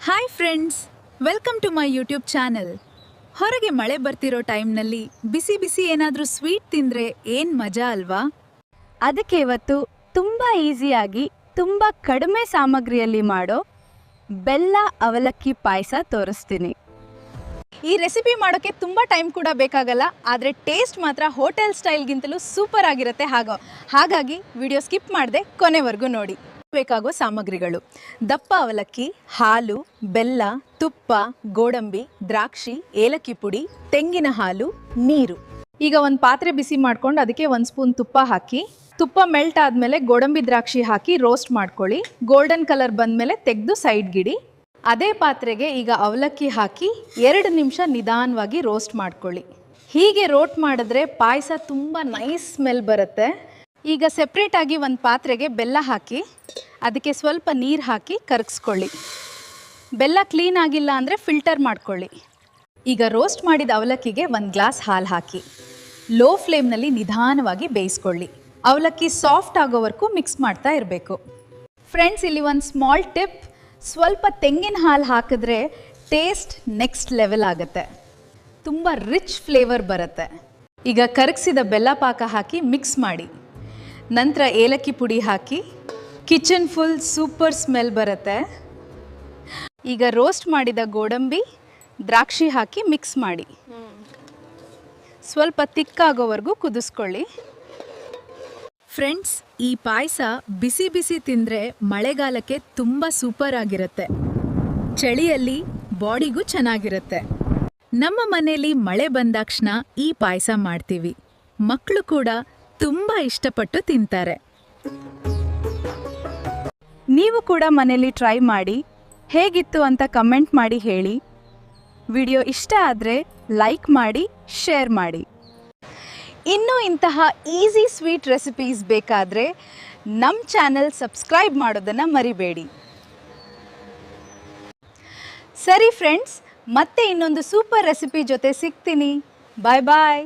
Hi friends, welcome to my YouTube channel. ಹೊರಗೆ ಮಳೆ ಬರ್ತಿರೋ ಟೈಮ್ನಲ್ಲಿ ಬಿಸಿ ಬಿಸಿ ಏನಾದರೂ ಸ್ವೀಟ್ ತಿಂದರೆ ಏನು ಮಜಾ ಅಲ್ವಾ? ಅದಕ್ಕೆ ಇವತ್ತು ತುಂಬ ಈಸಿಯಾಗಿ ತುಂಬ ಕಡಿಮೆ ಸಾಮಗ್ರಿಯಲ್ಲಿ ಮಾಡೋ ಬೆಲ್ಲ ಅವಲಕ್ಕಿ ಪಾಯಸ ತೋರಿಸ್ತೀನಿ. ಈ ರೆಸಿಪಿ ಮಾಡೋಕ್ಕೆ ತುಂಬ ಟೈಮ್ ಕೂಡ ಬೇಕಾಗಲ್ಲ, ಆದರೆ ಟೇಸ್ಟ್ ಮಾತ್ರ ಹೋಟೆಲ್ ಸ್ಟೈಲ್ಗಿಂತಲೂ ಸೂಪರ್ ಆಗಿರುತ್ತೆ. ಹಾಗಾಗಿ ವಿಡಿಯೋ ಸ್ಕಿಪ್ ಮಾಡದೆ ಕೊನೆವರೆಗೂ ನೋಡಿ. ಬೇಕಾಗೋ ಸಾಮಗ್ರಿಗಳು: ದಪ್ಪ ಅವಲಕ್ಕಿ, ಹಾಲು, ಬೆಲ್ಲ, ತುಪ್ಪ, ಗೋಡಂಬಿ, ದ್ರಾಕ್ಷಿ, ಏಲಕ್ಕಿ ಪುಡಿ, ತೆಂಗಿನ ಹಾಲು, ನೀರು. ಈಗ ಒಂದು ಪಾತ್ರೆ ಬಿಸಿ ಮಾಡ್ಕೊಂಡು ಅದಕ್ಕೆ 1 ಸ್ಪೂನ್ ತುಪ್ಪ ಹಾಕಿ, ತುಪ್ಪ ಮೆಲ್ಟ್ ಆದಮೇಲೆ ಗೋಡಂಬಿ ದ್ರಾಕ್ಷಿ ಹಾಕಿ ರೋಸ್ಟ್ ಮಾಡ್ಕೊಳ್ಳಿ. ಗೋಲ್ಡನ್ ಕಲರ್ ಬಂದಮೇಲೆ ತೆಗೆದು ಸೈಡ್ಗಿಡಿ. ಅದೇ ಪಾತ್ರೆಗೆ ಈಗ ಅವಲಕ್ಕಿ ಹಾಕಿ 2 ನಿಮಿಷ ನಿಧಾನವಾಗಿ ರೋಸ್ಟ್ ಮಾಡ್ಕೊಳ್ಳಿ. ಹೀಗೆ ರೋಸ್ಟ್ ಮಾಡಿದ್ರೆ ಪಾಯಸ ತುಂಬ ನೈಸ್ ಸ್ಮೆಲ್ ಬರುತ್ತೆ. ಈಗ ಸೆಪ್ರೇಟಾಗಿ ಒಂದು ಪಾತ್ರೆಗೆ ಬೆಲ್ಲ ಹಾಕಿ ಅದಕ್ಕೆ ಸ್ವಲ್ಪ ನೀರು ಹಾಕಿ ಕರಗಿಸ್ಕೊಳ್ಳಿ. ಬೆಲ್ಲ ಕ್ಲೀನ್ ಆಗಿಲ್ಲ ಅಂದರೆ ಫಿಲ್ಟರ್ ಮಾಡ್ಕೊಳ್ಳಿ. ಈಗ ರೋಸ್ಟ್ ಮಾಡಿದ ಅವಲಕ್ಕಿಗೆ 1 ಗ್ಲಾಸ್ ಹಾಲು ಹಾಕಿ ಲೋ ಫ್ಲೇಮ್ನಲ್ಲಿ ನಿಧಾನವಾಗಿ ಬೇಯಿಸ್ಕೊಳ್ಳಿ. ಅವಲಕ್ಕಿ ಸಾಫ್ಟ್ ಆಗೋವರೆಗೂ ಮಿಕ್ಸ್ ಮಾಡ್ತಾ ಇರಬೇಕು. ಫ್ರೆಂಡ್ಸ್, ಇಲ್ಲಿ ಒಂದು ಸ್ಮಾಲ್ ಟಿಪ್: ಸ್ವಲ್ಪ ತೆಂಗಿನ ಹಾಲು ಹಾಕಿದ್ರೆ ಟೇಸ್ಟ್ ನೆಕ್ಸ್ಟ್ ಲೆವೆಲ್ ಆಗುತ್ತೆ, ತುಂಬ ರಿಚ್ ಫ್ಲೇವರ್ ಬರುತ್ತೆ. ಈಗ ಕರಗಿಸಿದ ಬೆಲ್ಲ ಪಾಕ ಹಾಕಿ ಮಿಕ್ಸ್ ಮಾಡಿ. ನಂತರ ಏಲಕ್ಕಿ ಪುಡಿ ಹಾಕಿ ಕಿಚನ್ ಫುಲ್ ಸೂಪರ್ ಸ್ಮೆಲ್ ಬರುತ್ತೆ. ಈಗ ರೋಸ್ಟ್ ಮಾಡಿದ ಗೋಡಂಬಿ ದ್ರಾಕ್ಷಿ ಹಾಕಿ ಮಿಕ್ಸ್ ಮಾಡಿ ಸ್ವಲ್ಪ ತಿಕ್ಕಾಗೋವರೆಗೂ ಕುದಿಸ್ಕೊಳ್ಳಿ. ಫ್ರೆಂಡ್ಸ್, ಈ ಪಾಯಸ ಬಿಸಿ ಬಿಸಿ ತಿಂದರೆ ಮಳೆಗಾಲಕ್ಕೆ ತುಂಬ ಸೂಪರ್ ಆಗಿರುತ್ತೆ. ಚಳಿಯಲ್ಲಿ ಬಾಡಿಗೂ ಚೆನ್ನಾಗಿರುತ್ತೆ. ನಮ್ಮ ಮನೆಯಲ್ಲಿ ಮಳೆ ಬಂದಾಕ್ಷಣ ಈ ಪಾಯಸ ಮಾಡ್ತೀವಿ. ಮಕ್ಕಳು ಕೂಡ ತುಂಬ ಇಷ್ಟಪಟ್ಟು ತಿಂತಾರೆ. ನೀವು ಕೂಡ ಮನೆಯಲ್ಲಿ ಟ್ರೈ ಮಾಡಿ ಹೇಗಿತ್ತು ಅಂತ ಕಮೆಂಟ್ ಮಾಡಿ ಹೇಳಿ. ವಿಡಿಯೋ ಇಷ್ಟ ಆದರೆ ಲೈಕ್ ಮಾಡಿ, ಶೇರ್ ಮಾಡಿ. ಇನ್ನೂ ಇಂತಹ ಈಸಿ ಸ್ವೀಟ್ ರೆಸಿಪೀಸ್ ಬೇಕಾದರೆ ನಮ್ಮ ಚಾನೆಲ್ ಸಬ್ಸ್ಕ್ರೈಬ್ ಮಾಡೋದನ್ನು ಮರಿಬೇಡಿ. ಸರಿ ಫ್ರೆಂಡ್ಸ್, ಮತ್ತೆ ಇನ್ನೊಂದು ಸೂಪರ್ ರೆಸಿಪಿ ಜೊತೆ ಸಿಗ್ತೀನಿ. ಬಾಯ್ ಬಾಯ್.